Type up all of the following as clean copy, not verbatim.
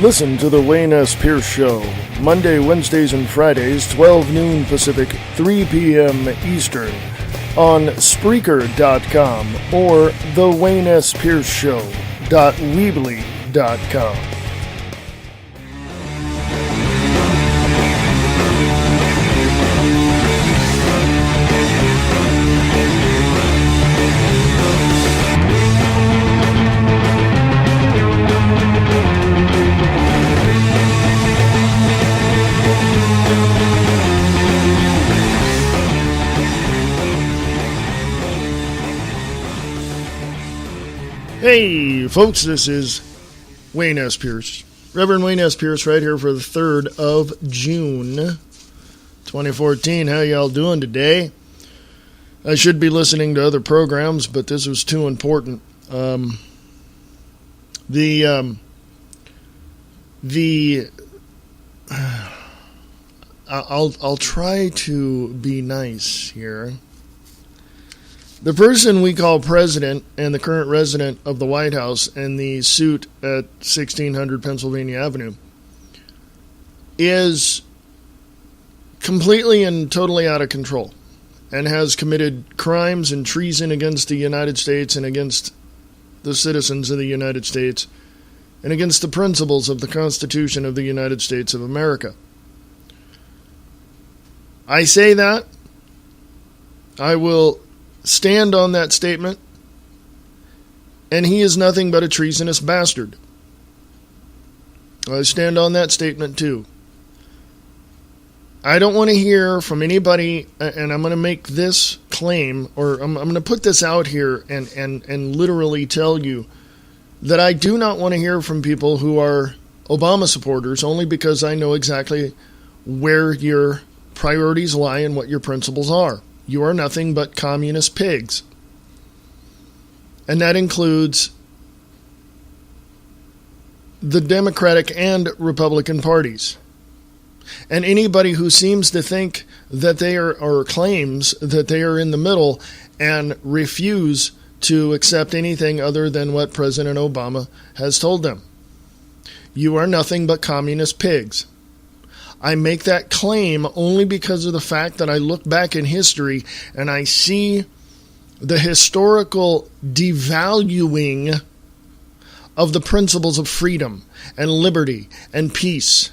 Listen to the Wayne S. Pierce Show, Monday, Wednesdays, and Fridays, 12 noon Pacific, 3 p.m. Eastern, on Spreaker.com or the Wayne S. Pierce Show.weebly.com. Hey, folks, this is Wayne S. Pierce, Reverend Wayne S. Pierce, right here for the 3rd of June, 2014. How y'all doing today? I should be listening to other programs, but this was too important. I'll try to be nice here. The person we call president and the current resident of the White House in the suit at 1600 Pennsylvania Avenue is completely and totally out of control and has committed crimes and treason against the United States and against the citizens of the United States and against the principles of the Constitution of the United States of America. I say that. I will stand on that statement, and he is nothing but a treasonous bastard. I stand on that statement too. I don't want to hear from anybody, and I'm going to make this claim, or I'm going to put this out here and literally tell you that I do not want to hear from people who are Obama supporters, only because I know exactly where your priorities lie and what your principles are. You are nothing but communist pigs. And that includes the Democratic and Republican parties. And anybody who seems to think that they are, or claims that they are in the middle and refuse to accept anything other than what President Obama has told them. You are nothing but communist pigs. I make that claim only because of the fact that I look back in history and I see the historical devaluing of the principles of freedom and liberty and peace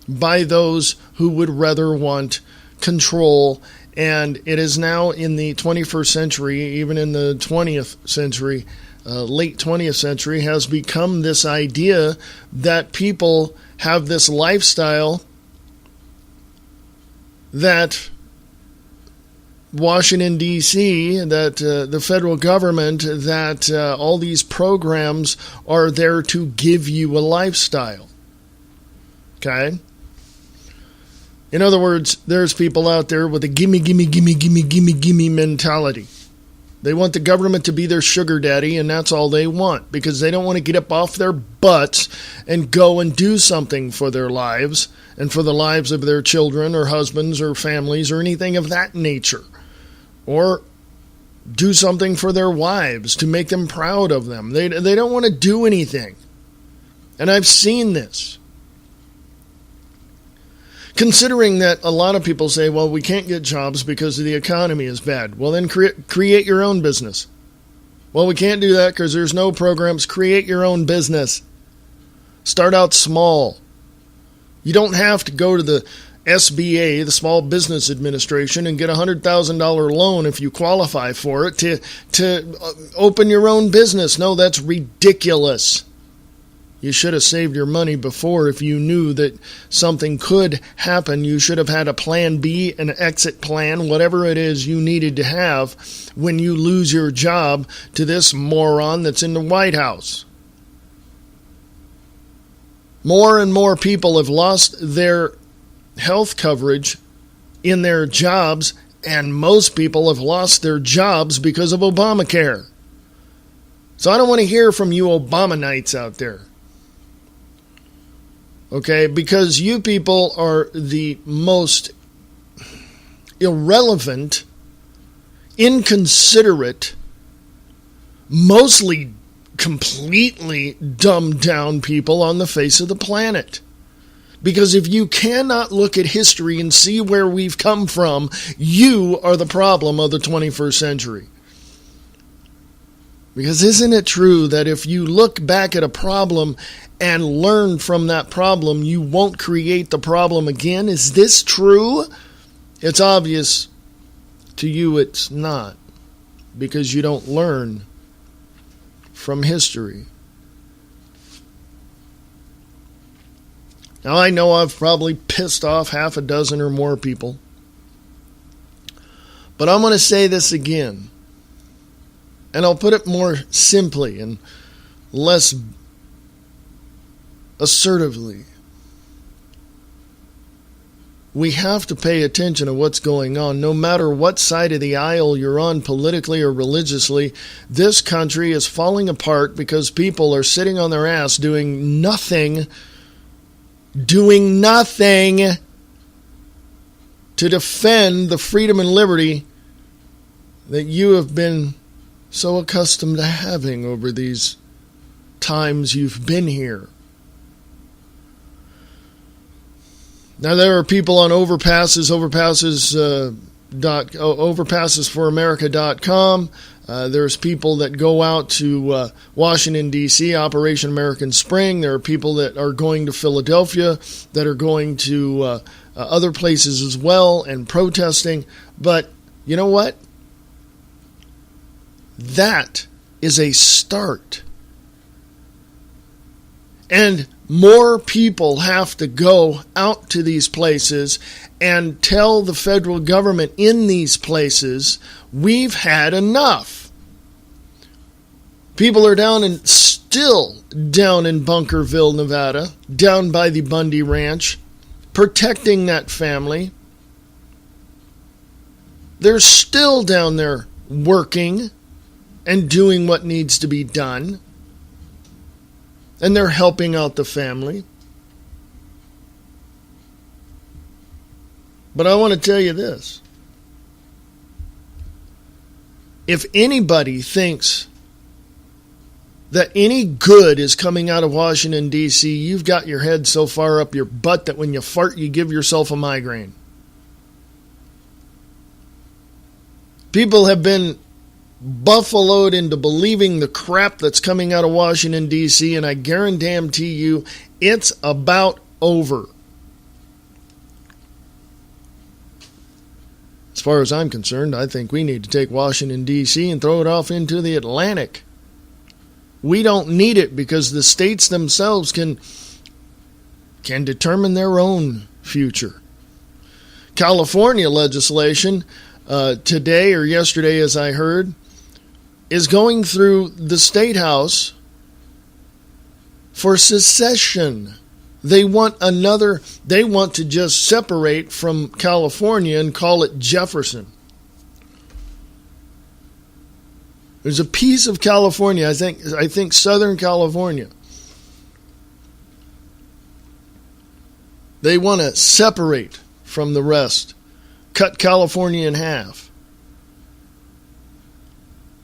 by those who would rather want control. And it is now in the 21st century, even in the 20th century, late 20th century, has become this idea that people have this lifestyle that Washington, D.C., that the federal government, that all these programs are there to give you a lifestyle. Okay? In other words, there's people out there with a gimme, gimme, gimme, gimme, gimme, gimme mentality. They want the government to be their sugar daddy, and that's all they want, because they don't want to get up off their butts and go and do something for their lives and for the lives of their children or husbands or families or anything of that nature. Or do something for their wives to make them proud of them. They don't want to do anything. And I've seen this. Considering that a lot of people say, well, we can't get jobs because the economy is bad. Well, then create your own business. Well, we can't do that because there's no programs. Create your own business. Start out small. You don't have to go to the SBA, the Small Business Administration, and get a $100,000 loan if you qualify for it to open your own business. No, that's ridiculous. You should have saved your money before. If you knew that something could happen, you should have had a plan B, an exit plan, whatever it is you needed to have when you lose your job to this moron that's in the White House. More and more people have lost their health coverage in their jobs, and most people have lost their jobs because of Obamacare. So I don't want to hear from you Obamanites out there. Okay, because you people are the most irrelevant, inconsiderate, mostly completely dumbed down people on the face of the planet. Because if you cannot look at history and see where we've come from, you are the problem of the 21st century. Because isn't it true that if you look back at a problem and learn from that problem, you won't create the problem again? Is this true? It's obvious to you it's not, because you don't learn from history. Now, I know I've probably pissed off half a dozen or more people, but I'm going to say this again, and I'll put it more simply and less assertively. We have to pay attention to what's going on. No matter what side of the aisle you're on politically or religiously, this country is falling apart because people are sitting on their ass doing nothing to defend the freedom and liberty that you have been so accustomed to having over these times you've been here. Now, there are people on overpassesforamerica.com. There's people that go out to Washington, D.C., Operation American Spring. There are people that are going to Philadelphia, that are going to other places as well and protesting. But you know what? That is a start. And more people have to go out to these places and tell the federal government in these places, we've had enough. People are still down in Bunkerville, Nevada, down by the Bundy Ranch, protecting that family. They're still down there working and doing what needs to be done. And they're helping out the family. But I want to tell you this. If anybody thinks that any good is coming out of Washington, D.C., you've got your head so far up your butt that when you fart, you give yourself a migraine. People have been buffaloed into believing the crap that's coming out of Washington, D.C., and I guarantee you it's about over. As far as I'm concerned, I think we need to take Washington, D.C. and throw it off into the Atlantic. We don't need it because the states themselves can determine their own future. California legislation today or yesterday, as I heard, is going through the State House for secession. They want to just separate from California and call it Jefferson. There's a piece of California, I think Southern California. They want to separate from the rest, cut California in half.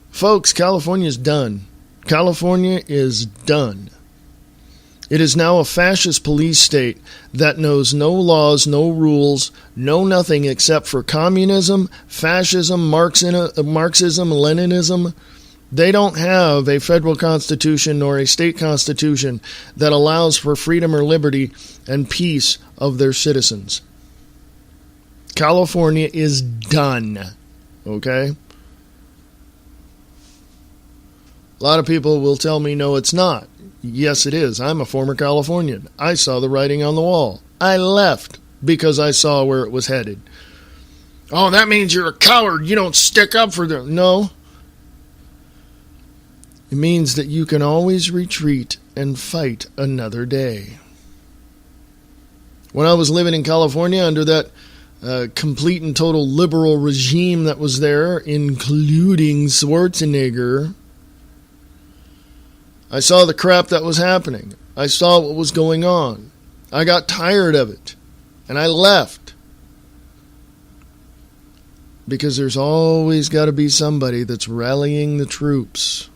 Folks, California is done. California is done. It is now a fascist police state that knows no laws, no rules, no nothing except for communism, fascism, Marxism, Leninism. They don't have a federal constitution nor a state constitution that allows for freedom or liberty and peace of their citizens. California is done. Okay? A lot of people will tell me, no, it's not. Yes, it is. I'm a former Californian. I saw the writing on the wall. I left because I saw where it was headed. Oh, that means you're a coward. You don't stick up for them. No. It means that you can always retreat and fight another day. When I was living in California under that complete and total liberal regime that was there, including Schwarzenegger, I saw the crap that was happening. I saw what was going on. I got tired of it. And I left. Because there's always got to be somebody that's rallying the troops.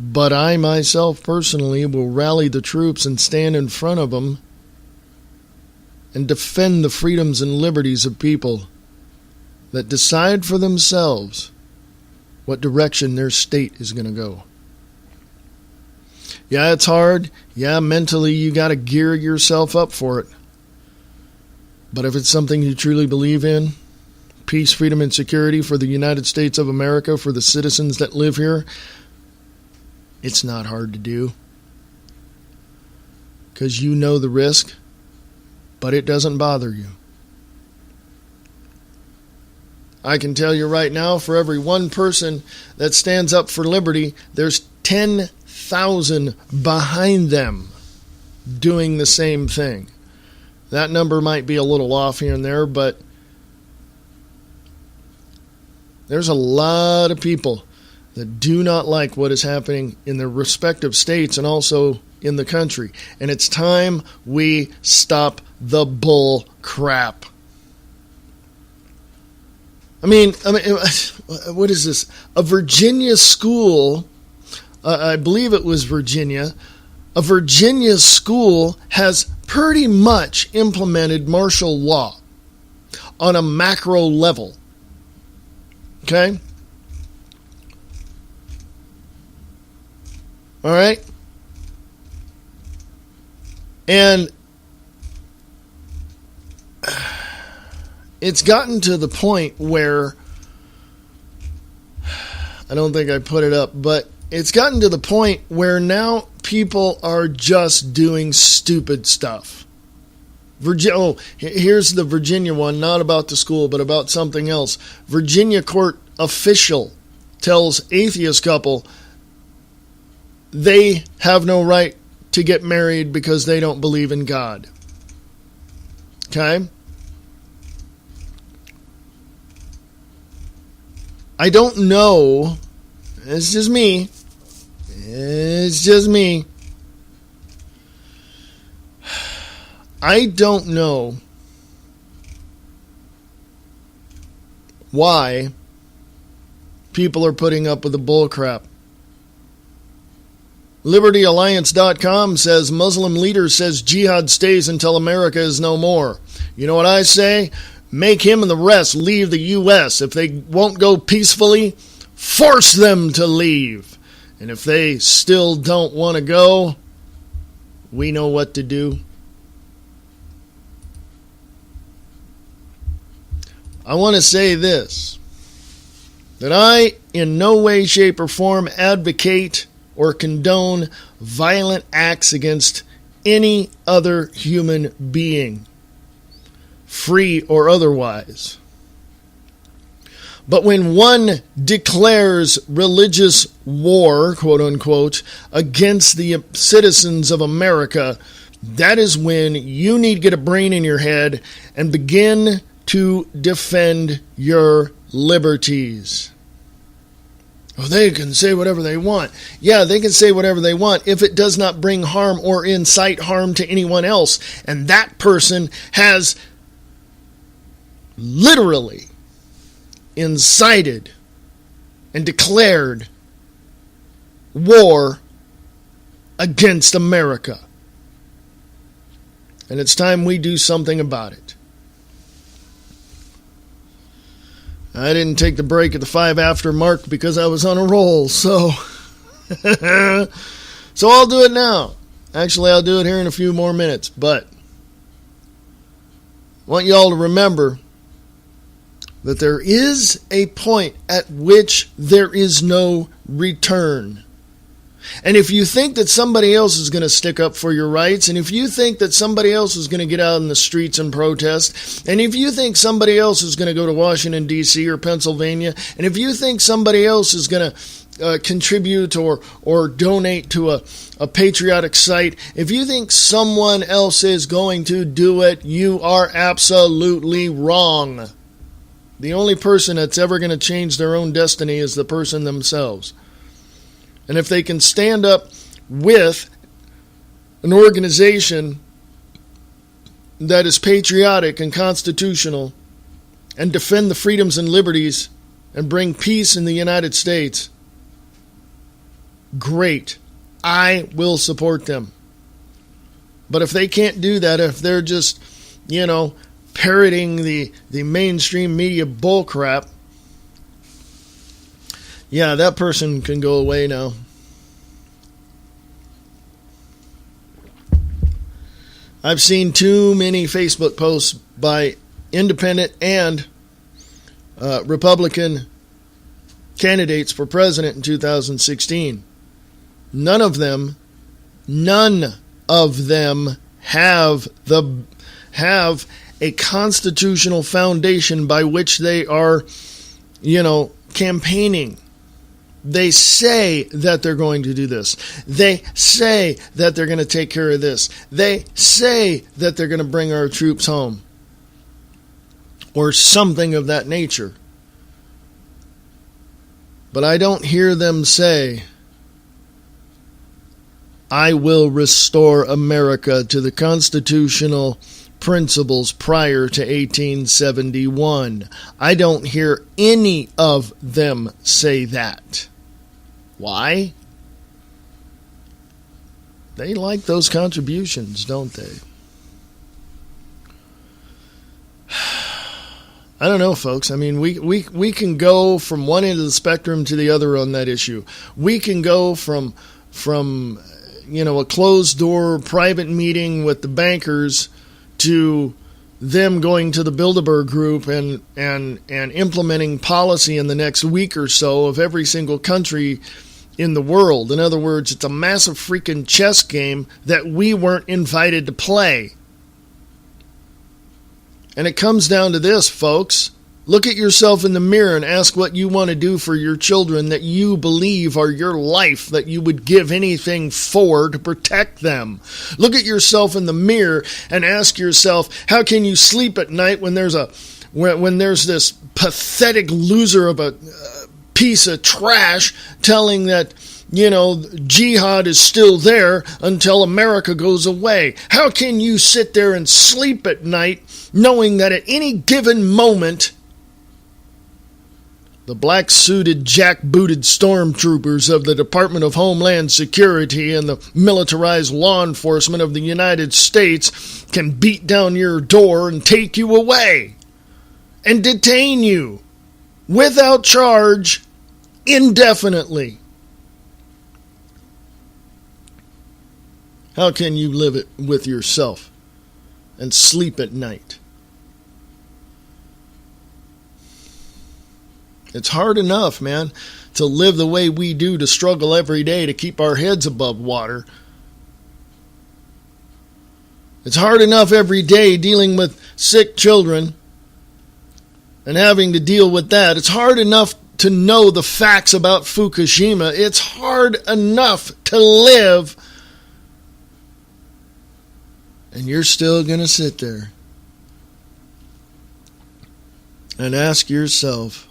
But I myself personally will rally the troops and stand in front of them and defend the freedoms and liberties of people that decide for themselves what direction their state is going to go. Yeah, it's hard. Yeah, mentally you got to gear yourself up for it. But if it's something you truly believe in, peace, freedom, and security for the United States of America, for the citizens that live here, it's not hard to do. Because you know the risk, but it doesn't bother you. I can tell you right now, for every one person that stands up for liberty, there's 10,000 behind them doing the same thing. That number might be a little off here and there, but there's a lot of people that do not like what is happening in their respective states and also in the country. And it's time we stop the bull crap. I mean, what is this? A Virginia school, I believe it was Virginia, a Virginia school has pretty much implemented martial law on a macro level. Okay? All right? And it's gotten to the point where, I don't think I put it up, but it's gotten to the point where now people are just doing stupid stuff. Here's the Virginia one, not about the school, but about something else. Virginia court official tells atheist couple they have no right to get married because they don't believe in God. Okay? I don't know. It's just me. I don't know why people are putting up with the bull crap. LibertyAlliance.com says Muslim leader says jihad stays until America is no more. You know what I say? Make him and the rest leave the U.S. If they won't go peacefully, force them to leave. And if they still don't want to go, we know what to do. I want to say this, that I in no way, shape, or form advocate or condone violent acts against any other human being, free or otherwise. But when one declares religious war, quote unquote, against the citizens of America, that is when you need to get a brain in your head and begin to defend your liberties. Oh, they can say whatever they want. Yeah, they can say whatever they want if it does not bring harm or incite harm to anyone else. And that person has literally incited and declared war against America. And it's time we do something about it. I didn't take the break at the 5 after mark because I was on a roll, so I'll do it now. Actually, I'll do it here in a few more minutes, but I want you all to remember that there is a point at which there is no return. And if you think that somebody else is going to stick up for your rights, and if you think that somebody else is going to get out in the streets and protest, and if you think somebody else is going to go to Washington, D.C. or Pennsylvania, and if you think somebody else is going to contribute or donate to a patriotic site, if you think someone else is going to do it, you are absolutely wrong. The only person that's ever going to change their own destiny is the person themselves. And if they can stand up with an organization that is patriotic and constitutional and defend the freedoms and liberties and bring peace in the United States, great. I will support them. But if they can't do that, if they're just, parroting the mainstream media bullcrap, yeah, that person can go away now. I've seen too many Facebook posts by independent and Republican candidates for president in 2016. None of them have a constitutional foundation by which they are, campaigning. They say that they're going to do this. They say that they're going to take care of this. They say that they're going to bring our troops home. Or something of that nature. But I don't hear them say, I will restore America to the constitutional principles prior to 1871. I don't hear any of them say that. Why? They like those contributions, don't they? I don't know, folks. I mean, we can go from one end of the spectrum to the other on that issue. We can go from a closed-door private meeting with the bankers to them going to the Bilderberg Group and implementing policy in the next week or so of every single country in the world. In other words, it's a massive freaking chess game that we weren't invited to play. And it comes down to this, folks. Look at yourself in the mirror and ask what you want to do for your children that you believe are your life, that you would give anything for to protect them. Look at yourself in the mirror and ask yourself, how can you sleep at night when there's this pathetic loser of a piece of trash telling that, jihad is still there until America goes away? How can you sit there and sleep at night knowing that at any given moment, the black-suited, jack-booted stormtroopers of the Department of Homeland Security and the militarized law enforcement of the United States can beat down your door and take you away and detain you without charge indefinitely? How can you live it with yourself and sleep at night? It's hard enough, man, to live the way we do, to struggle every day to keep our heads above water. It's hard enough every day dealing with sick children and having to deal with that. It's hard enough to know the facts about Fukushima. It's hard enough to live. And you're still going to sit there and ask yourself,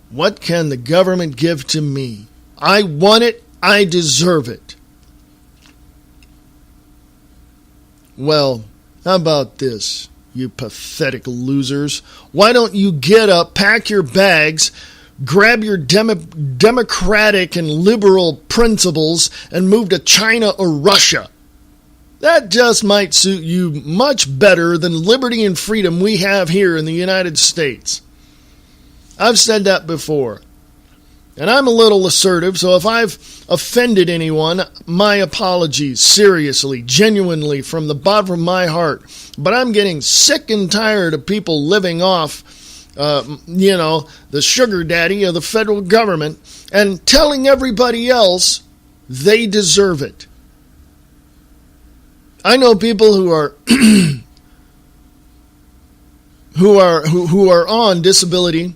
what can the government give to me? I want it. I deserve it. Well, how about this, you pathetic losers? Why don't you get up, pack your bags, grab your democratic and liberal principles, and move to China or Russia? That just might suit you much better than liberty and freedom we have here in the United States. I've said that before. And I'm a little assertive, so if I've offended anyone, my apologies, seriously, genuinely, from the bottom of my heart. But I'm getting sick and tired of people living off, the sugar daddy of the federal government and telling everybody else they deserve it. I know people who are who are on disability,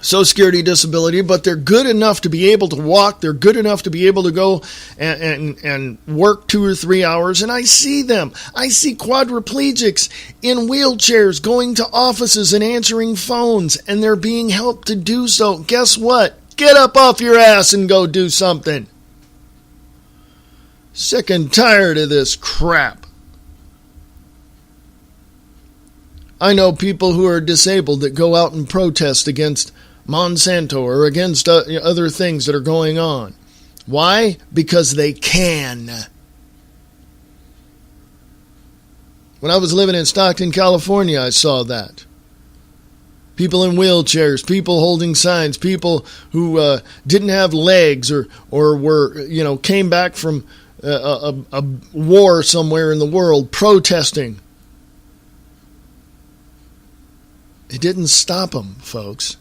Social Security disability, but they're good enough to be able to walk. They're good enough to be able to go and work 2 or 3 hours. And I see them. I see quadriplegics in wheelchairs going to offices and answering phones, and they're being helped to do so. Guess what? Get up off your ass and go do something. Sick and tired of this crap. I know people who are disabled that go out and protest against Monsanto or against other things that are going on. Why? Because they can. When I was living in Stockton, California, I saw that. People in wheelchairs, people holding signs, people who didn't have legs or were, came back from a war somewhere in the world protesting. It didn't stop them, folks.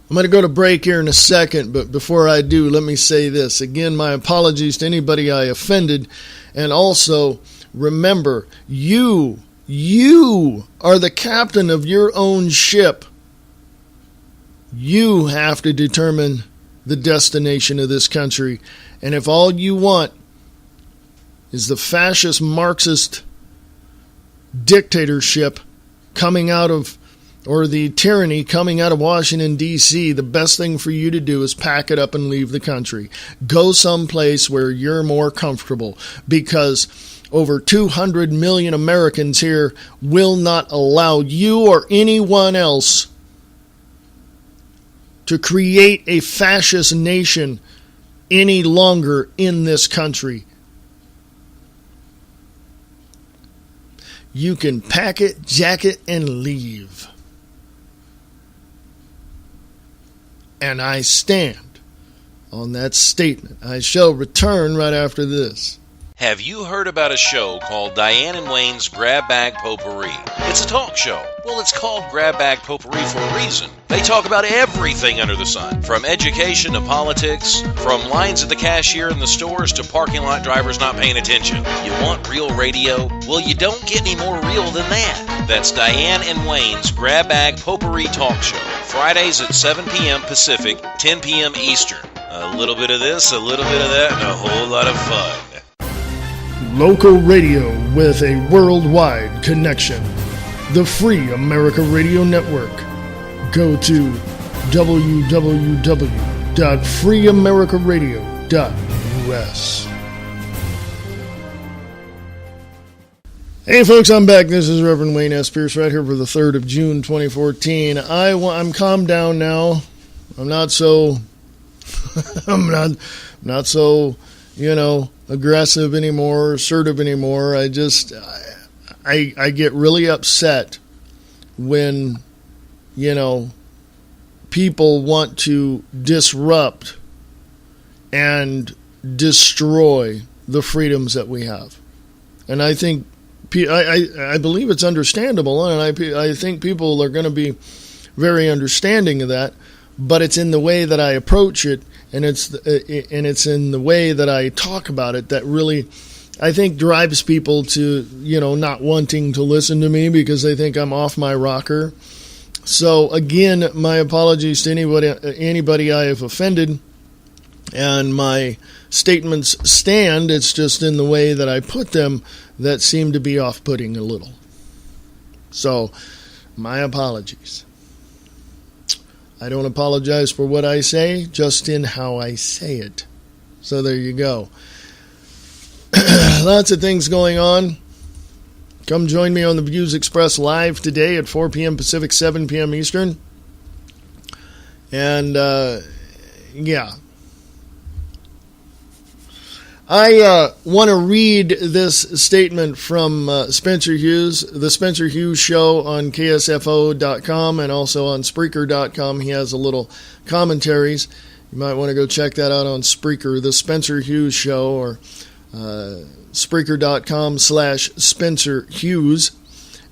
I'm going to go to break here in a second, but before I do, let me say this. Again, my apologies to anybody I offended. And also, remember, you are the captain of your own ship. You have to determine the destination of this country. And if all you want is the fascist Marxist dictatorship coming out of, or the tyranny coming out of Washington, D.C., the best thing for you to do is pack it up and leave the country. Go someplace where you're more comfortable, because over 200 million Americans here will not allow you or anyone else to create a fascist nation any longer in this country. You can pack it, jack it, and leave. And I stand on that statement. I shall return right after this. Have you heard about a show called Diane and Wayne's Grab Bag Potpourri? It's a talk show. Well, it's called Grab Bag Potpourri for a reason. They talk about everything under the sun, from education to politics, from lines at the cashier in the stores to parking lot drivers not paying attention. You want real radio? Well, you don't get any more real than that. That's Diane and Wayne's Grab Bag Potpourri talk show. Fridays at 7 p.m. Pacific, 10 p.m. Eastern. A little bit of this, a little bit of that, and a whole lot of fun. Local radio with a worldwide connection. The Free America Radio Network. Go to www.freeamericaradio.us. Hey folks, I'm back. This is Reverend Wayne S. Pierce right here for the 3rd of June 2014. I'm calmed down now. I'm not so I'm not so, aggressive anymore, assertive anymore. I get really upset when, people want to disrupt and destroy the freedoms that we have. And I think, I believe it's understandable, and I think people are going to be very understanding of that, but it's in the way that I approach it, and it's in the way that I talk about it that really, I think, drives people to, not wanting to listen to me because they think I'm off my rocker. So again, my apologies to anybody I have offended, and my statements stand. It's just in the way that I put them that seem to be off-putting a little. So, my apologies. I don't apologize for what I say, just in how I say it. So there you go. Lots of things going on. Come join me on the Views Express live today at 4 p.m. Pacific, 7 p.m. Eastern. And, yeah. I want to read this statement from Spencer Hughes, the Spencer Hughes Show on KSFO.com and also on Spreaker.com. He has a little commentaries. You might want to go check that out on Spreaker, the Spencer Hughes Show, or Spreaker.com/Spencer Hughes.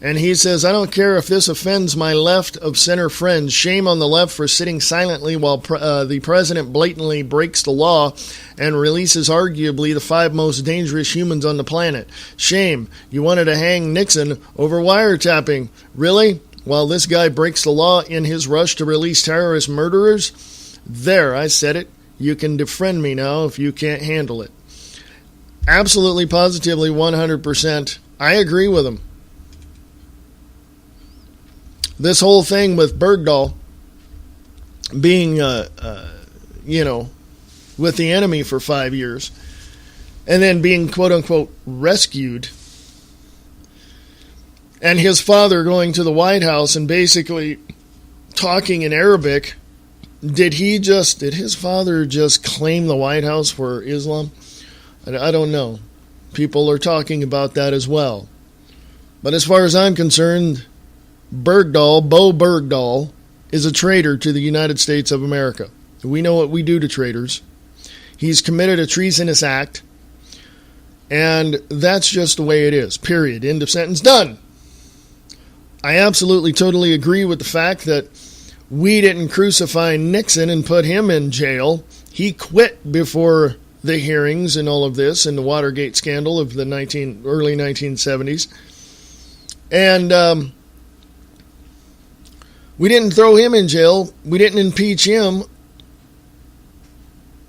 And he says, I don't care if this offends my left of center friends. Shame on the left for sitting silently while the president blatantly breaks the law and releases arguably the 5 most dangerous humans on the planet. Shame. You wanted to hang Nixon over wiretapping. Really? While this guy breaks the law in his rush to release terrorist murderers? There, I said it. You can defriend me now if you can't handle it. Absolutely, positively, 100%. I agree with him. This whole thing with Bergdahl being, with the enemy for 5 years and then being, quote-unquote, rescued And his father going to the White House and basically talking in Arabic. Did his father just claim the White House for Islam? I don't know. People are talking about that as well. But as far as I'm concerned, Bo Bergdahl, is a traitor to the United States of America. We know what we do to traitors. He's committed a treasonous act, and that's just the way it is. Period. End of sentence. Done. I absolutely, totally agree with the fact that we didn't crucify Nixon and put him in jail. He quit before the hearings and all of this and the Watergate scandal of the early 1970s. And we didn't throw him in jail. We didn't impeach him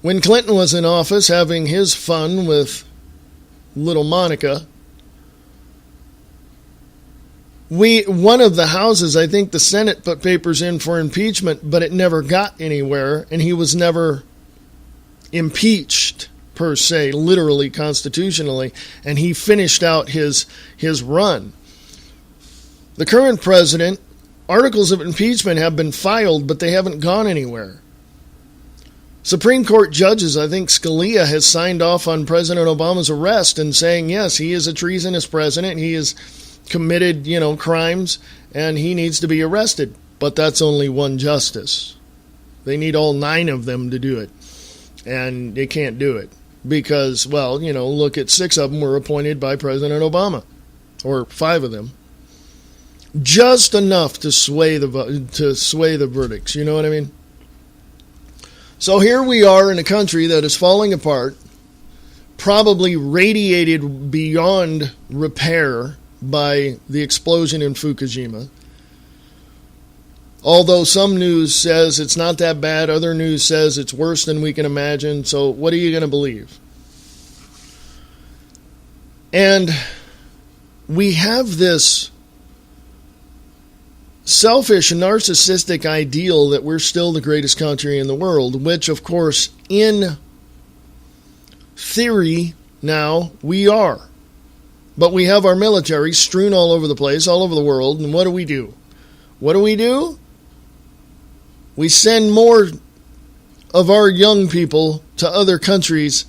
when Clinton was in office having his fun with little Monica. One of the houses, I think the Senate put papers in for impeachment, but it never got anywhere, and he was never impeached per se, literally, constitutionally, and he finished out his run. The current president, articles of impeachment have been filed, but they haven't gone anywhere. Supreme Court judges, I think Scalia has signed off on President Obama's arrest and saying, yes, he is a treasonous president. He has committed, crimes, and he needs to be arrested. But that's only one justice. They need all 9 of them to do it. And they can't do it because, look at 6 of them were appointed by President Obama, or 5 of them. Just enough to sway the verdicts. You know what I mean? So here we are in a country that is falling apart, probably radiated beyond repair by the explosion in Fukushima. Although some news says it's not that bad, other news says it's worse than we can imagine. So what are you going to believe? And we have this selfish and narcissistic ideal that we're still the greatest country in the world, which, of course, in theory, now we are. But we have our military strewn all over the place, all over the world, and what do? What do? We send more of our young people to other countries,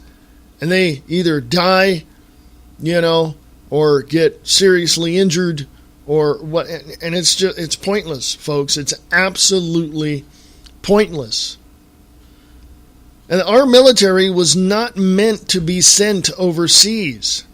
and they either die, or get seriously injured, or what, and it's pointless, folks. It's absolutely pointless. And our military was not meant to be sent overseas.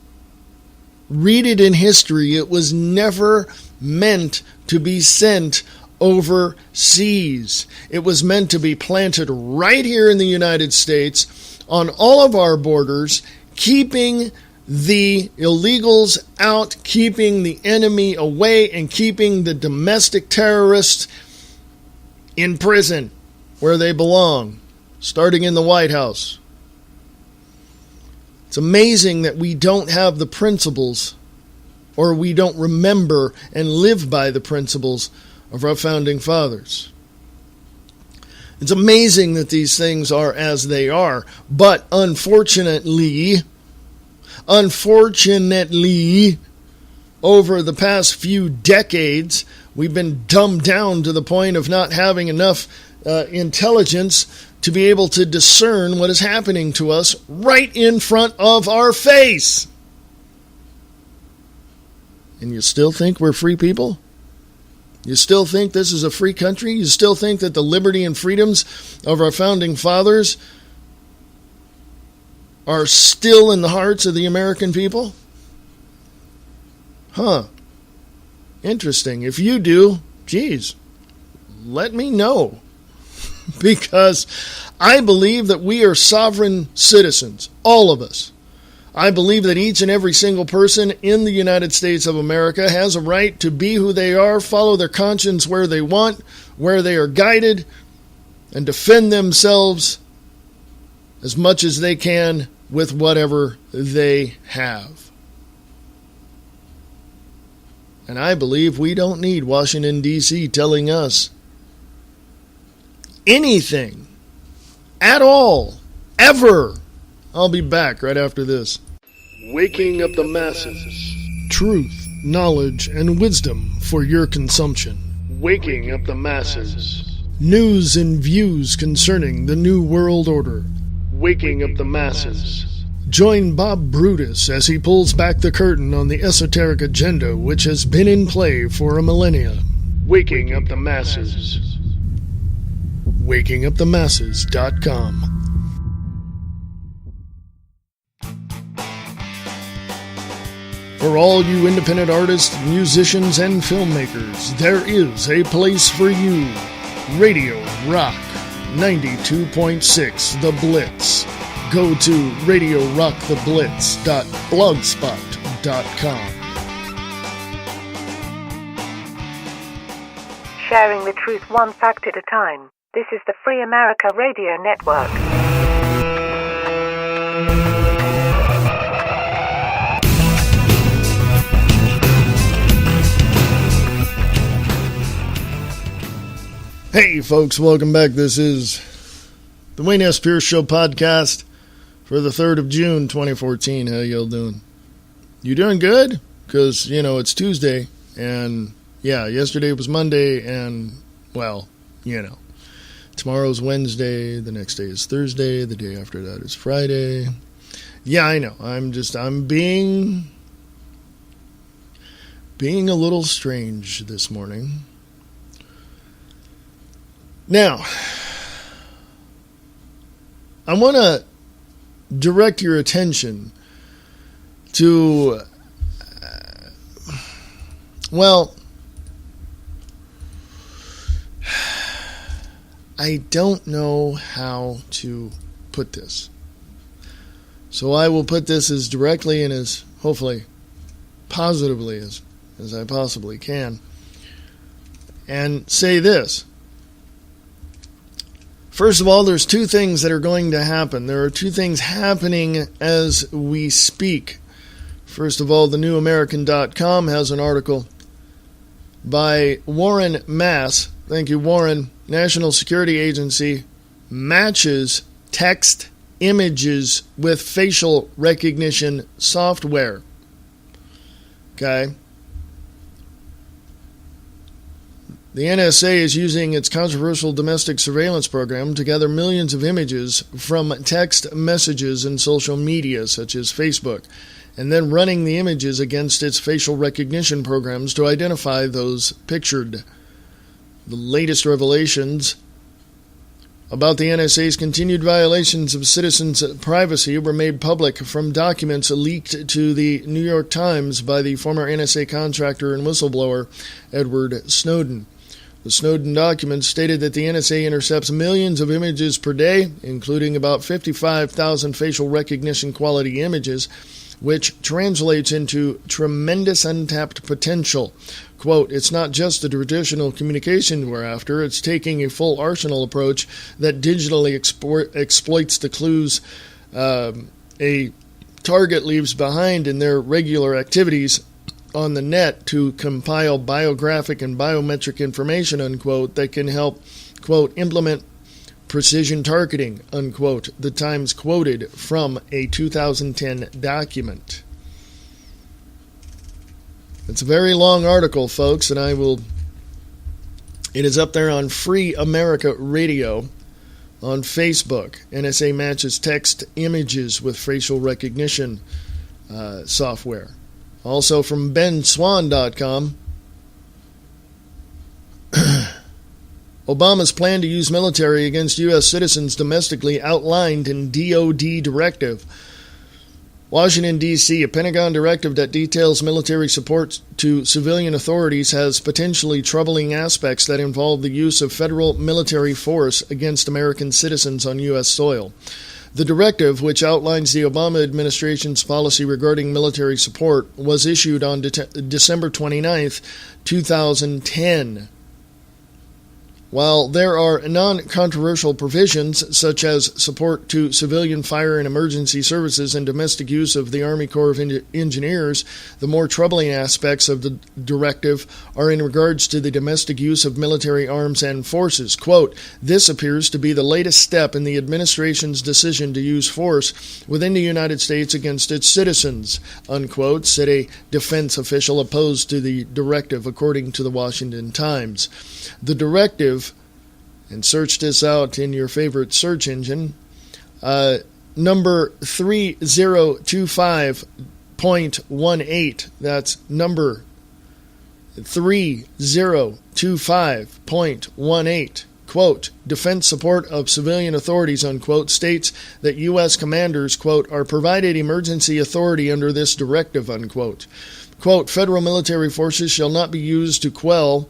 Read it in history. It was never meant to be sent overseas. It was meant to be planted right here in the United States on all of our borders, keeping the illegals out, keeping the enemy away, and keeping the domestic terrorists in prison where they belong, starting in the White House. It's amazing that we don't have the principles, or we don't remember and live by the principles of our founding fathers. It's amazing that these things are as they are, but unfortunately, over the past few decades, we've been dumbed down to the point of not having enough intelligence to be able to discern what is happening to us right in front of our face. And you still think we're free people? You still think this is a free country? You still think that the liberty and freedoms of our founding fathers are still in the hearts of the American people? Interesting. If you do, geez, let me know. Because I believe that we are sovereign citizens, all of us. I believe that each and every single person in the United States of America has a right to be who they are, follow their conscience where they want, where they are guided, and defend themselves as much as they can with whatever they have. And I believe we don't need Washington, D.C. telling us anything at all, ever. I'll be back right after this. Waking up the masses. Truth knowledge, and wisdom for your consumption. Waking up the masses. News and views concerning the New World Order. Waking up the masses. Join Bob Brutus as he pulls back the curtain on the esoteric agenda which has been in play for a millennia. Waking up the masses. WakingUpTheMasses.com. For all you independent artists, musicians, and filmmakers, there is a place for you. Radio Rock 92.6 The Blitz. Go to RadioRockTheBlitz.blogspot.com. Sharing the truth one fact at a time. This is the Free America Radio Network. Hey folks, welcome back. This is the Wayne S. Pierce Show podcast for the 3rd of June, 2014. How y'all doing? You doing good? Because, it's Tuesday, and yesterday was Monday, and, tomorrow's Wednesday, the next day is Thursday, the day after that is Friday. Yeah, I know. I'm being a little strange this morning. Now, I want to direct your attention to, I don't know how to put this. So I will put this as directly and as, hopefully, positively as I possibly can. And say this. First of all, there's two things that are going to happen. There are two things happening as we speak. First of all, thenewamerican.com has an article by Warren Mass. Thank you, Warren. National Security Agency matches text images with facial recognition software. Okay. The NSA is using its controversial domestic surveillance program to gather millions of images from text messages and social media, such as Facebook, and then running the images against its facial recognition programs to identify those pictured. The latest revelations about the NSA's continued violations of citizens' privacy were made public from documents leaked to the New York Times by the former NSA contractor and whistleblower Edward Snowden. The Snowden documents stated that the NSA intercepts millions of images per day, including about 55,000 facial recognition quality images, which translates into tremendous untapped potential. Quote, it's not just the traditional communication we're after, it's taking a full arsenal approach that digitally exploits the clues a target leaves behind in their regular activities on the net to compile biographic and biometric information, unquote, that can help, quote, implement precision targeting, unquote, the Times quoted from a 2010 document. It's a very long article, folks, and it is up there on Free America Radio on Facebook. NSA matches text images with facial recognition software. Also from benswan.com. Obama's plan to use military against U.S. citizens domestically outlined in DoD directive. Washington, D.C., a Pentagon directive that details military support to civilian authorities has potentially troubling aspects that involve the use of federal military force against American citizens on U.S. soil. The directive, which outlines the Obama administration's policy regarding military support, was issued on December 29, 2010. While there are non-controversial provisions such as support to civilian fire and emergency services and domestic use of the Army Corps of Engineers, the more troubling aspects of the directive are in regards to the domestic use of military arms and forces. Quote, "This appears to be the latest step in the administration's decision to use force within the United States against its citizens," unquote, said a defense official opposed to the directive, according to the Washington Times. The directive, and search this out in your favorite search engine, number 3025.18, that's number 3025.18, quote, "Defense support of civilian authorities," unquote, states that U.S. commanders, quote, "are provided emergency authority under this directive," unquote. Quote, "Federal military forces shall not be used to quell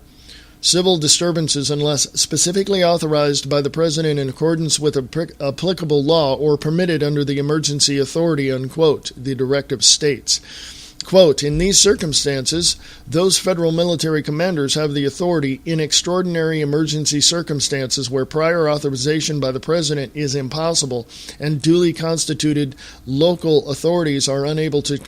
civil disturbances unless specifically authorized by the President in accordance with applicable law or permitted under the emergency authority," unquote, the directive states. Quote, "In these circumstances, those federal military commanders have the authority in extraordinary emergency circumstances where prior authorization by the President is impossible and duly constituted local authorities are unable to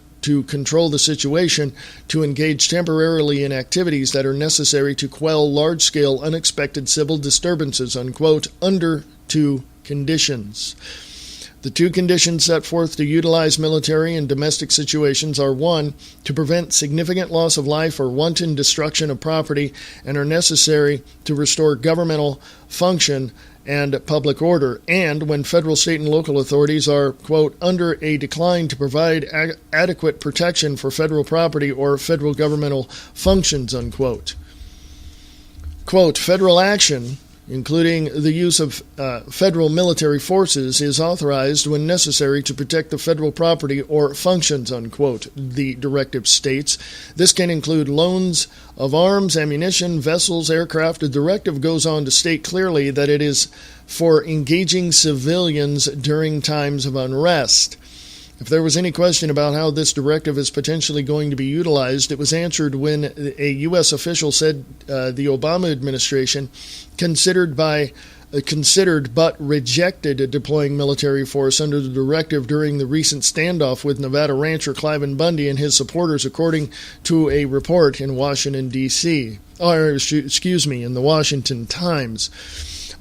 control the situation, to engage temporarily in activities that are necessary to quell large-scale unexpected civil disturbances," unquote, under two conditions. The two conditions set forth to utilize military in domestic situations are: 1, to prevent significant loss of life or wanton destruction of property, and are necessary to restore governmental function and public order, and when federal, state, and local authorities are, quote, under a decline to provide adequate protection for federal property or federal governmental functions, unquote. Quote, "Federal action, including the use of federal military forces, is authorized when necessary to protect the federal property or functions," unquote, the directive states. This can include loans of arms, ammunition, vessels, aircraft. The directive goes on to state clearly that it is for engaging civilians during times of unrest. If there was any question about how this directive is potentially going to be utilized, it was answered when a U.S. official said the Obama administration considered but rejected deploying military force under the directive during the recent standoff with Nevada rancher Cliven Bundy and his supporters, according to a report in Washington, D.C., in the Washington Times.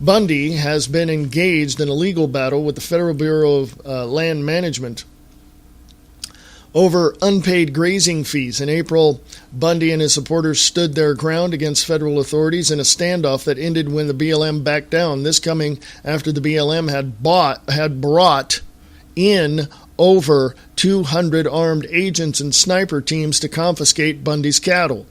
Bundy has been engaged in a legal battle with the Federal Bureau of Land Management over unpaid grazing fees. In April, Bundy and his supporters stood their ground against federal authorities in a standoff that ended when the BLM backed down. This coming after the BLM had brought in over 200 armed agents and sniper teams to confiscate Bundy's cattle.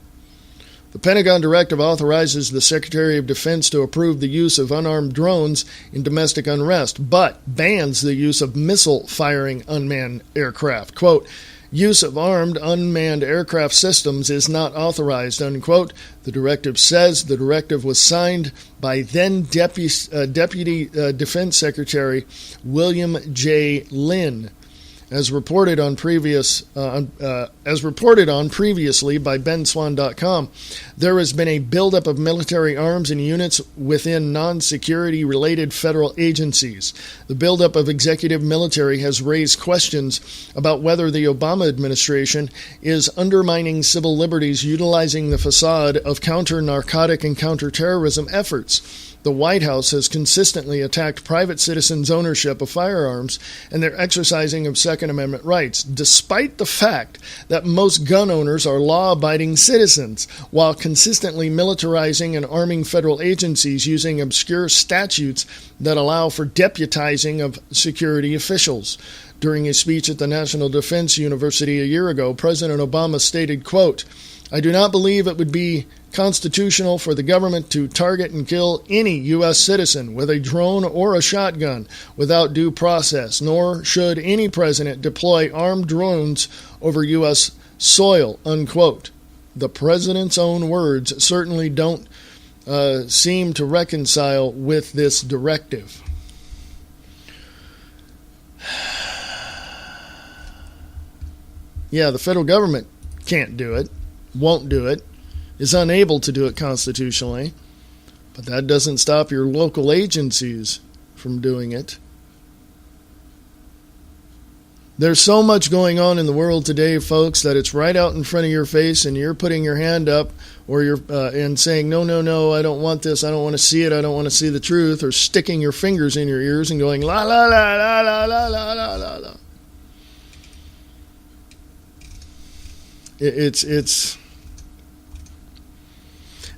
The Pentagon directive authorizes the Secretary of Defense to approve the use of unarmed drones in domestic unrest, but bans the use of missile-firing unmanned aircraft. Quote, "Use of armed unmanned aircraft systems is not authorized," unquote. The directive says the directive was signed by then Deputy Defense Secretary William J. Lynn. As reported on previously by BenSwan.com, there has been a buildup of military arms and units within non-security related federal agencies. The buildup of executive military has raised questions about whether the Obama administration is undermining civil liberties utilizing the facade of counter-narcotic and counter-terrorism efforts. The White House has consistently attacked private citizens' ownership of firearms and their exercising of Second Amendment rights, despite the fact that most gun owners are law-abiding citizens, while consistently militarizing and arming federal agencies using obscure statutes that allow for deputizing of security officials. During a speech at the National Defense University a year ago, President Obama stated, quote, "I do not believe it would be constitutional for the government to target and kill any U.S. citizen with a drone or a shotgun without due process, nor should any president deploy armed drones over U.S. soil," unquote. The president's own words certainly don't seem to reconcile with this directive. Yeah, the federal government can't do it, won't do it, is unable to do it constitutionally. But that doesn't stop your local agencies from doing it. There's so much going on in the world today, folks, that it's right out in front of your face, and you're putting your hand up or you're and saying, no, I don't want this, I don't want to see it, I don't want to see the truth, or sticking your fingers in your ears and going, la, la, la, la, la, la, la, la, la, la.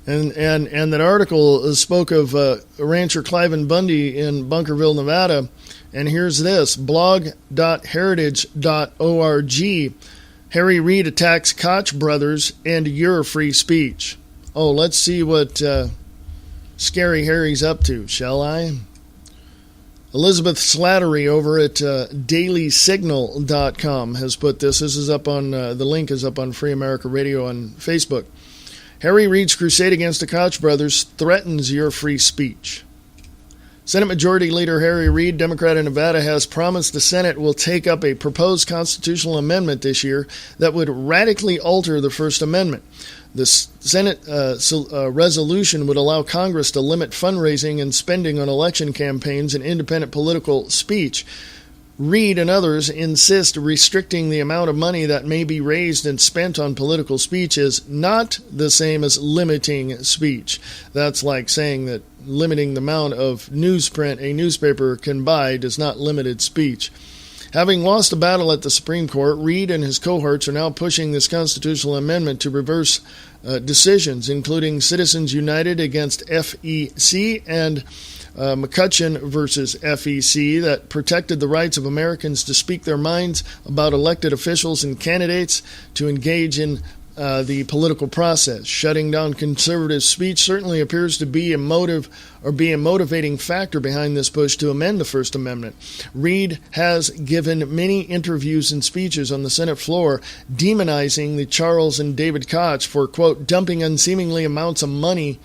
And that article spoke of rancher Cliven Bundy in Bunkerville, Nevada. And here's this, blog.heritage.org. Harry Reid attacks Koch brothers and your free speech. Oh, let's see what Scary Harry's up to, shall I? Elizabeth Slattery over at dailysignal.com has put this. This is up on, the link is up on Free America Radio on Facebook. Harry Reid's crusade against the Koch brothers threatens your free speech. Senate Majority Leader Harry Reid, Democrat of Nevada, has promised the Senate will take up a proposed constitutional amendment this year that would radically alter the First Amendment. The Senate resolution would allow Congress to limit fundraising and spending on election campaigns and independent political speech. Reid and others insist restricting the amount of money that may be raised and spent on political speech is not the same as limiting speech. That's like saying that limiting the amount of newsprint a newspaper can buy does not limit speech. Having lost a battle at the Supreme Court, Reid and his cohorts are now pushing this constitutional amendment to reverse decisions, including Citizens United against FEC and McCutcheon versus FEC, that protected the rights of Americans to speak their minds about elected officials and candidates to engage in the political process. Shutting down conservative speech certainly appears to be a motivating factor behind this push to amend the First Amendment. Reid has given many interviews and speeches on the Senate floor demonizing the Charles and David Koch for, quote, dumping unseemly amounts of money,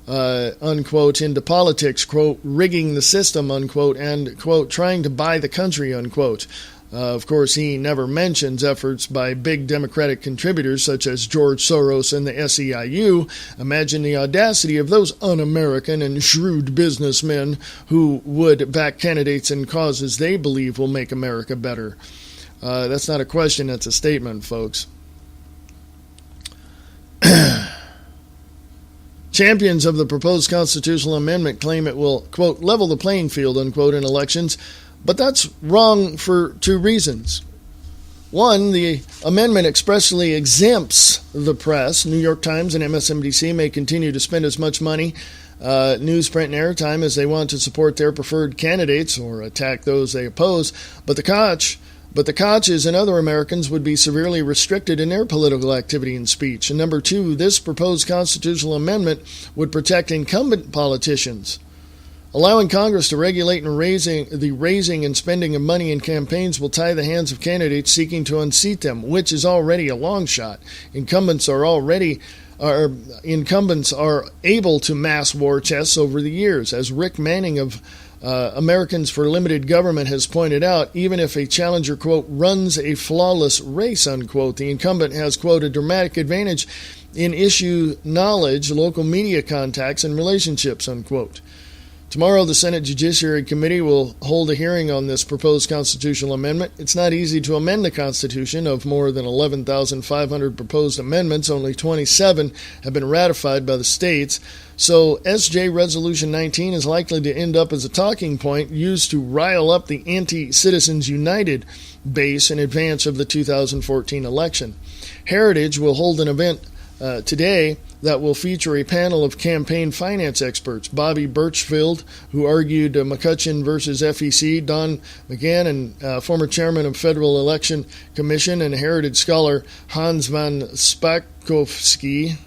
unquote, into politics, quote, rigging the system, unquote, and, quote, trying to buy the country, unquote. Of course, he never mentions efforts by big Democratic contributors such as George Soros and the SEIU. Imagine the audacity of those un-American and shrewd businessmen who would back candidates and causes they believe will make America better. That's not a question, that's a statement, folks. Champions of the proposed constitutional amendment claim it will, quote, level the playing field, unquote, in elections. But that's wrong for two reasons. One, the amendment expressly exempts the press. New York Times and MSNBC may continue to spend as much money, newsprint and airtime as they want to support their preferred candidates or attack those they oppose. But the Koches and other Americans would be severely restricted in their political activity and speech. And number two, this proposed constitutional amendment would protect incumbent politicians. Allowing Congress to regulate and raising and spending of money in campaigns will tie the hands of candidates seeking to unseat them, which is already a long shot. Incumbents are able to mass war chests over the years. As Rick Manning of Americans for Limited Government has pointed out, even if a challenger, quote, runs a flawless race, unquote, the incumbent has, quote, a dramatic advantage in issue knowledge, local media contacts, and relationships, unquote. Tomorrow, the Senate Judiciary Committee will hold a hearing on this proposed constitutional amendment. It's not easy to amend the Constitution. Of more than 11,500 proposed amendments, only 27 have been ratified by the states. So SJ Resolution 19 is likely to end up as a talking point used to rile up the anti-Citizens United base in advance of the 2014 election. Heritage will hold an event today that will feature a panel of campaign finance experts. Bobby Birchfield, who argued McCutcheon versus FEC, Don McGahn, and former chairman of Federal Election Commission and heritage scholar Hans van Spakovsky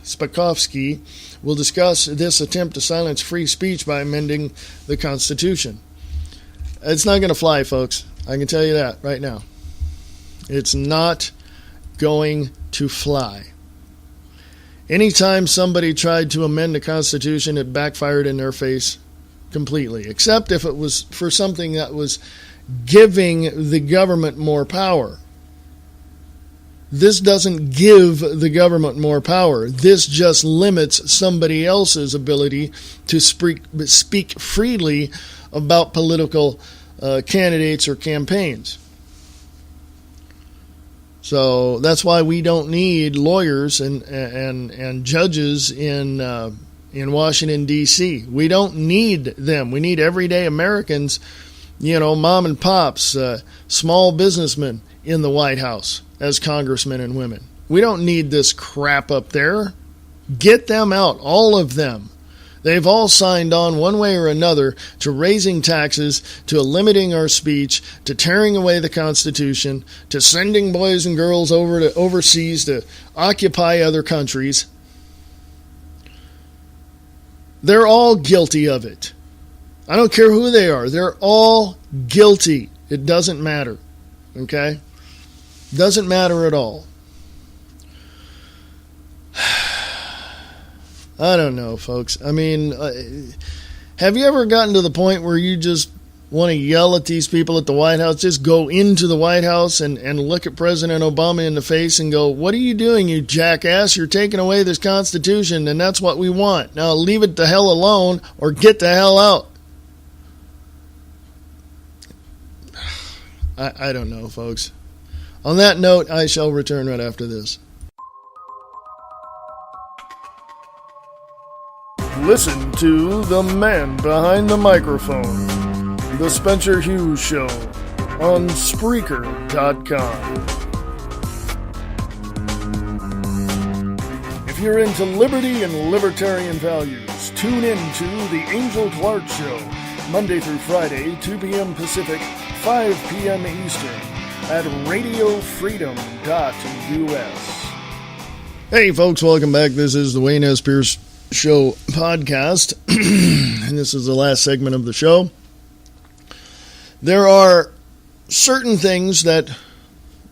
will discuss this attempt to silence free speech by amending the Constitution. It's not going to fly, folks. I can tell you that right now. It's not going to fly. Anytime somebody tried to amend the Constitution, it backfired in their face completely, except if it was for something that was giving the government more power. This doesn't give the government more power. This just limits somebody else's ability to speak freely about political candidates or campaigns. So that's why we don't need lawyers and judges in Washington, D.C. We don't need them. We need everyday Americans, mom and pops, small businessmen in the White House as congressmen and women. We don't need this crap up there. Get them out, all of them. They've all signed on one way or another to raising taxes, to limiting our speech, to tearing away the Constitution, to sending boys and girls over to overseas to occupy other countries. They're all guilty of it. I don't care who they are. They're all guilty. It doesn't matter. Okay? Doesn't matter at all. I don't know, folks. I mean, have you ever gotten to the point where you just want to yell at these people at the White House? Just go into the White House and look at President Obama in the face and go, what are you doing, you jackass? You're taking away this Constitution, and that's what we want. Now leave it the hell alone or get the hell out. I don't know, folks. On that note, I shall return right after this. Listen to the man behind the microphone, The Spencer Hughes Show, on Spreaker.com. If you're into liberty and libertarian values, tune in to The Angel Clark Show, Monday through Friday, 2 p.m. Pacific, 5 p.m. Eastern, at radiofreedom.us. Hey folks, welcome back. This is the Wayne S. Pierce Show podcast, and this is the last segment of the show. There are certain things that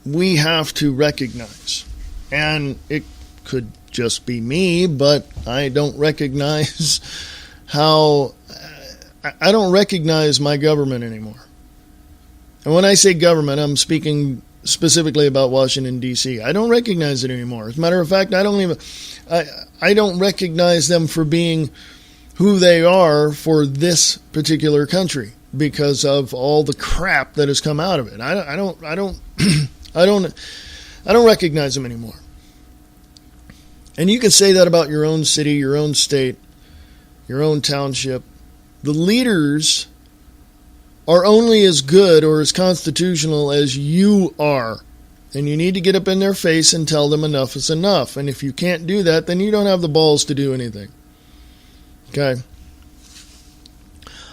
we have to recognize, and it could just be me, but I don't recognize I don't recognize my government anymore. And when I say government, I'm speaking specifically about Washington, D.C. I don't recognize it anymore. As a matter of fact, I don't recognize them for being who they are for this particular country because of all the crap that has come out of it. I don't recognize them anymore. And you can say that about your own city, your own state, your own township. The leaders are only as good or as constitutional as you are. And you need to get up in their face and tell them enough is enough. And if you can't do that, then you don't have the balls to do anything. Okay?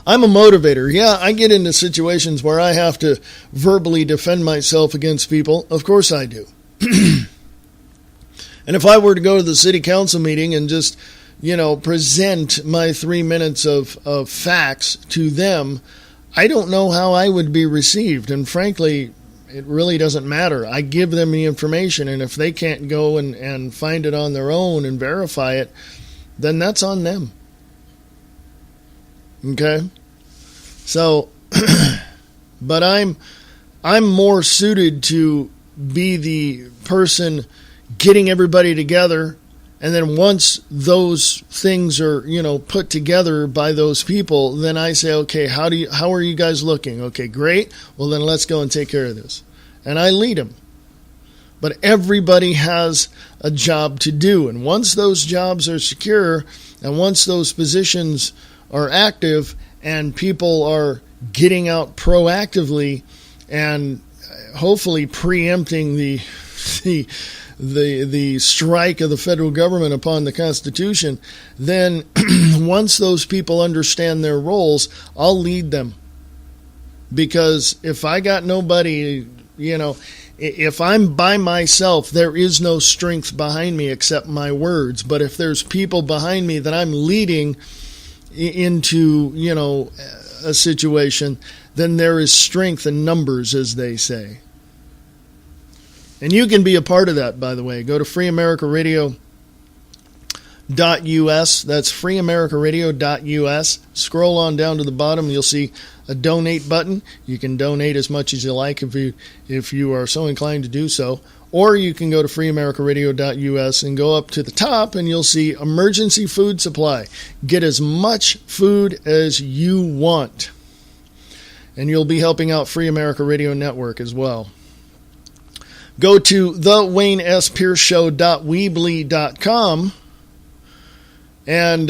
I'm a motivator. Yeah, I get into situations where I have to verbally defend myself against people. Of course I do. And if I were to go to the city council meeting and just, present my 3 minutes of facts to them, I don't know how I would be received. And frankly, it really doesn't matter. I give them the information, and if they can't go and find it on their own and verify it, then that's on them. Okay? So, but I'm more suited to be the person getting everybody together, and then once those things are, put together by those people, then I say, okay, how are you guys looking? Okay, great. Well, then let's go and take care of this. And I lead them. But everybody has a job to do. And once those jobs are secure, and once those positions are active, and people are getting out proactively and hopefully preempting the strike of the federal government upon the Constitution, then once those people understand their roles, I'll lead them. Because if I got nobody, if I'm by myself, there is no strength behind me except my words. But if there's people behind me that I'm leading into, a situation, then there is strength in numbers, as they say. And you can be a part of that, by the way. Go to freeamericaradio.us. That's freeamericaradio.us. Scroll on down to the bottom. You'll see a donate button. You can donate as much as you like if you are so inclined to do so. Or you can go to freeamericaradio.us and go up to the top and you'll see emergency food supply. Get as much food as you want. And you'll be helping out Free America Radio Network as well. Go to thewaynespearceshow.weebly.com and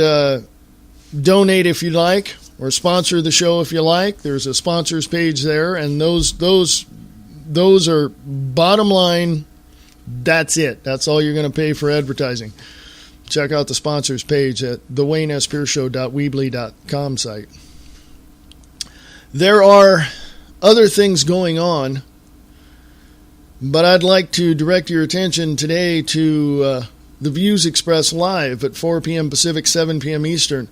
donate if you like, or sponsor the show if you like. There's a sponsors page there, and those are bottom line. That's it. That's all you're going to pay for advertising. Check out the sponsors page at thewaynespearceshow.weebly.com site. There are other things going on, but I'd like to direct your attention today to the Views Expressed live at 4 p.m. Pacific, 7 p.m. Eastern,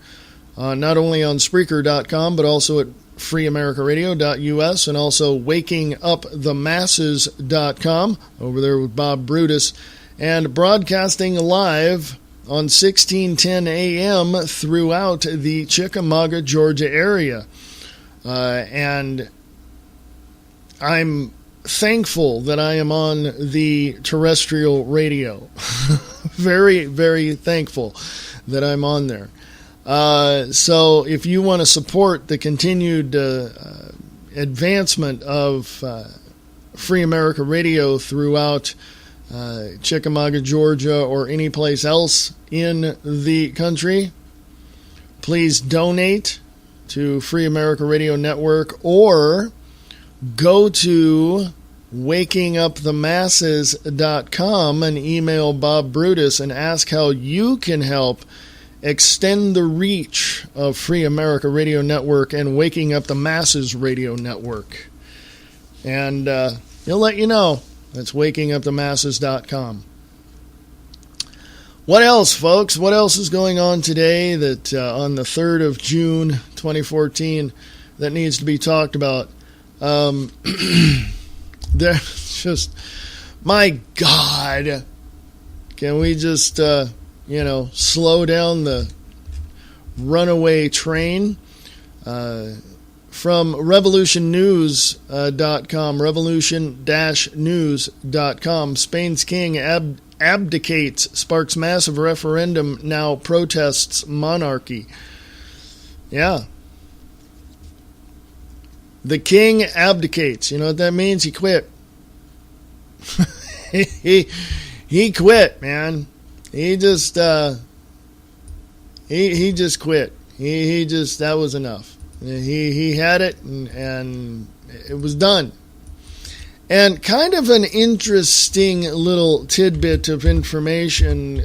not only on Spreaker.com, but also at freeamericaradio.us and also wakingupthemasses.com over there with Bob Brutus, and broadcasting live on 1610 a.m. throughout the Chickamauga, Georgia area. And I'm thankful that I am on the terrestrial radio. Very, very thankful that I'm on there. So if you want to support the continued advancement of Free America Radio throughout Chickamauga, Georgia, or any place else in the country, please donate to Free America Radio Network, or go to wakingupthemasses.com and email Bob Brutus and ask how you can help extend the reach of Free America Radio Network and Waking Up the Masses Radio Network. And he'll let you know. That's wakingupthemasses.com. What else, folks? What else is going on today that on the 3rd of June, 2014, that needs to be talked about? There's just, my God, can we just, slow down the runaway train? From revolutionnews.com, revolution-news.com, Spain's king abdicates, sparks massive referendum, now protests monarchy. Yeah. The king abdicates. You know what that means? He quit. he quit, man. He just he just quit. He just, that was enough. He had it, and it was done. And kind of an interesting little tidbit of information,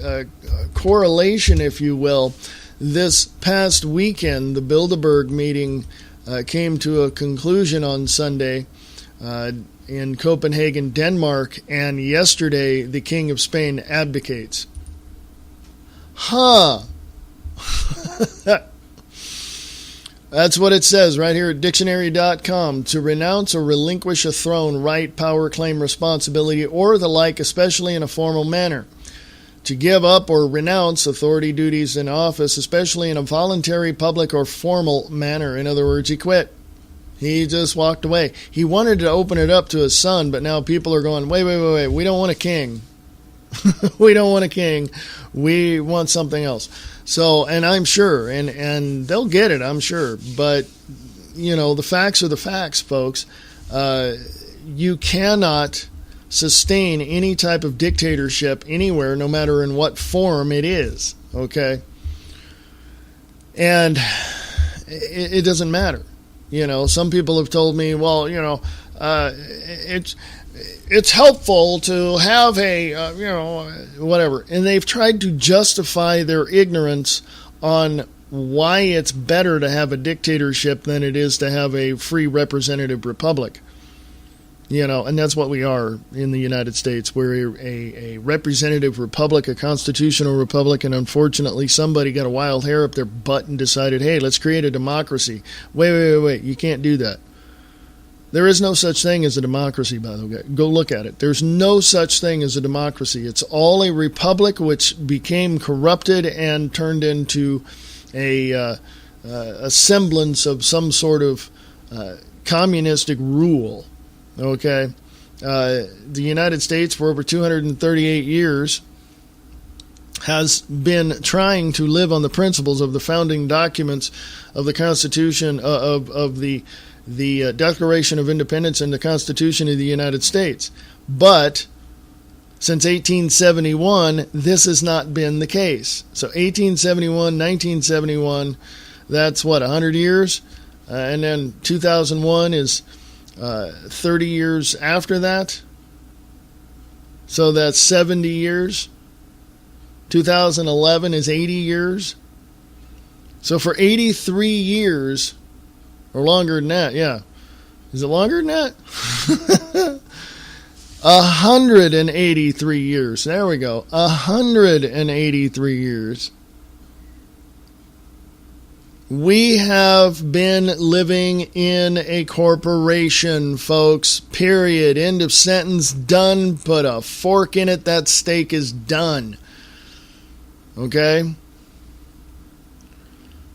correlation, if you will. This past weekend, the Bilderberg meeting came to a conclusion on Sunday in Copenhagen, Denmark, and yesterday the King of Spain abdicates. Huh. That's what it says right here at dictionary.com. To renounce or relinquish a throne, right, power, claim, responsibility, or the like, especially in a formal manner. To give up or renounce authority, duties, and office, especially in a voluntary, public, or formal manner. In other words, he quit. He just walked away. He wanted to open it up to his son, but now people are going, wait. We don't want a king. We don't want a king. We want something else. So, and I'm sure, and they'll get it, I'm sure. But, the facts are the facts, folks. You cannot sustain any type of dictatorship anywhere, no matter in what form it is, okay? And it doesn't matter. Some people have told me, well, it's helpful to have a, whatever. And they've tried to justify their ignorance on why it's better to have a dictatorship than it is to have a free representative republic. And that's what we are in the United States. We're a representative republic, a constitutional republic, and unfortunately somebody got a wild hair up their butt and decided, hey, let's create a democracy. Wait. You can't do that. There is no such thing as a democracy, by the way. Go look at it. There's no such thing as a democracy. It's all a republic which became corrupted and turned into a semblance of some sort of communistic rule. Okay? The United States, for over 238 years, has been trying to live on the principles of the founding documents of the Constitution, of the Declaration of Independence and the Constitution of the United States. But since 1871, this has not been the case. So 1871, 1971, that's what, 100 years? And then 2001 is 30 years after that. So that's 70 years. 2011 is 80 years. So for 83 years, or longer than that, yeah. Is it longer than that? 183 years. There we go. 183 years. We have been living in a corporation, folks. Period. End of sentence. Done. Put a fork in it. That steak is done. Okay?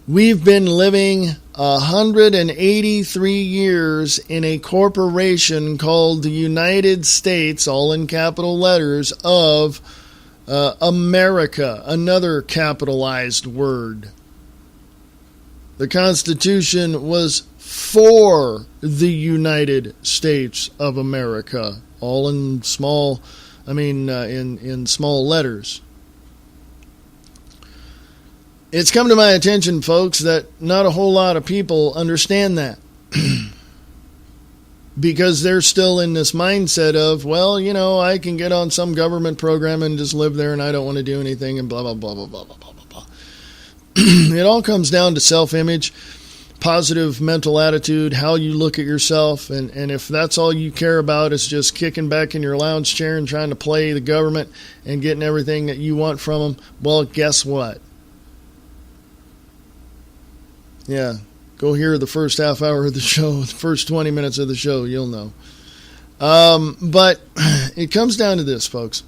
We've been living 183 years in a corporation called the United States, all in capital letters, of America, another capitalized word. The Constitution was for the United States of America, all in small, in small letters. It's come to my attention, folks, that not a whole lot of people understand that. Because they're still in this mindset of, well, I can get on some government program and just live there and I don't want to do anything and blah, blah, blah, blah, blah, blah, blah, blah. It all comes down to self-image, positive mental attitude, how you look at yourself. And if that's all you care about is just kicking back in your lounge chair and trying to play the government and getting everything that you want from them, well, guess what? Yeah, go hear the first half hour of the show, the first 20 minutes of the show, you'll know. But it comes down to this, folks.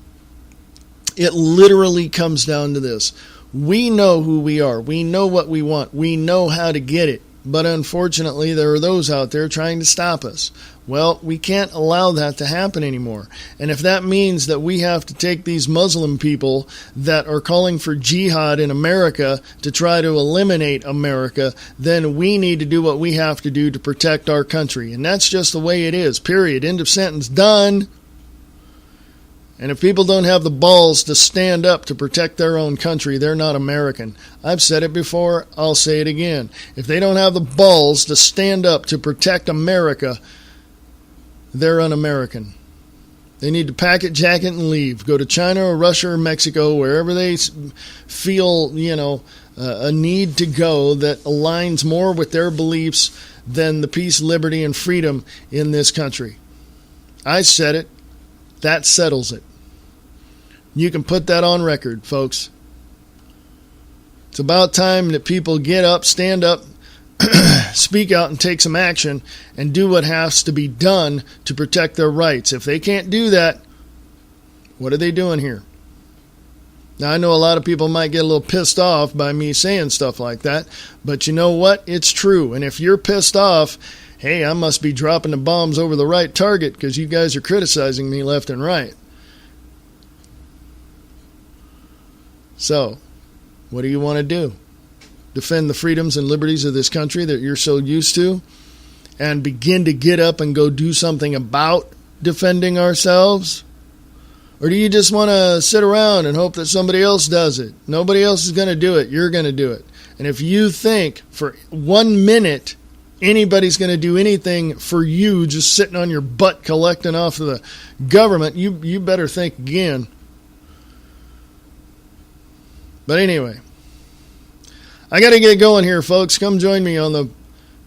It literally comes down to this. We know who we are. We know what we want. We know how to get it. But unfortunately, there are those out there trying to stop us. Well, we can't allow that to happen anymore. And if that means that we have to take these Muslim people that are calling for jihad in America to try to eliminate America, then we need to do what we have to do to protect our country. And that's just the way it is. Period. End of sentence. Done. And if people don't have the balls to stand up to protect their own country, they're not American. I've said it before, I'll say it again. If they don't have the balls to stand up to protect America, they're un-American. They need to pack it, jacket, and leave. Go to China or Russia or Mexico, wherever they feel, a need to go that aligns more with their beliefs than the peace, liberty, and freedom in this country. I said it. That settles it. You can put that on record, folks. It's about time that people get up, stand up, speak out, and take some action and do what has to be done to protect their rights. If they can't do that, what are they doing here? Now, I know a lot of people might get a little pissed off by me saying stuff like that, but you know what? It's true. And if you're pissed off, hey, I must be dropping the bombs over the right target because you guys are criticizing me left and right. So, what do you want to do? Defend the freedoms and liberties of this country that you're so used to and begin to get up and go do something about defending ourselves? Or do you just want to sit around and hope that somebody else does it? Nobody else is going to do it. You're going to do it. And if you think for 1 minute anybody's going to do anything for you just sitting on your butt collecting off of the government, you better think again. But anyway, I got to get going here, folks. Come join me on the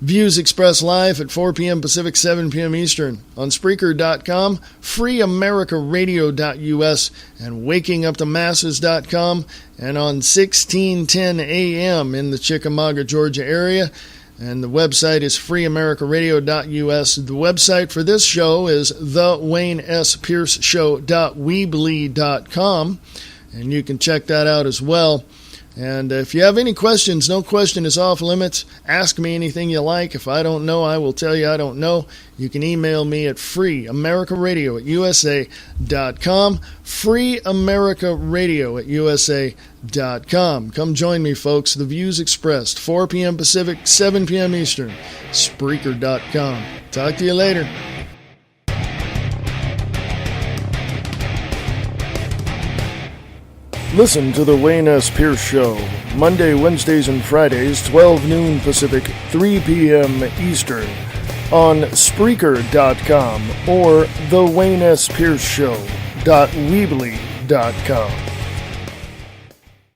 Views Express Live at 4 p.m. Pacific, 7 p.m. Eastern on Spreaker.com, freeamericaradio.us, and wakingupthemasses.com, and on 1610 a.m. in the Chickamauga, Georgia area. And the website is freeamericaradio.us. The website for this show is thewaynesPierceshow.weebly.com. And you can check that out as well. And if you have any questions, no question is off limits. Ask me anything you like. If I don't know, I will tell you I don't know. You can email me at freeamericaradio@usa.com. freeamericaradio@usa.com. Come join me, folks. The views expressed, 4 p.m. Pacific, 7 p.m. Eastern. Spreaker.com. Talk to you later. Listen to the Wayne S. Pierce Show, Monday, Wednesdays, and Fridays, 12 noon Pacific, 3 p.m. Eastern, on Spreaker.com or the Wayne S. Pierce Show.weebly.com.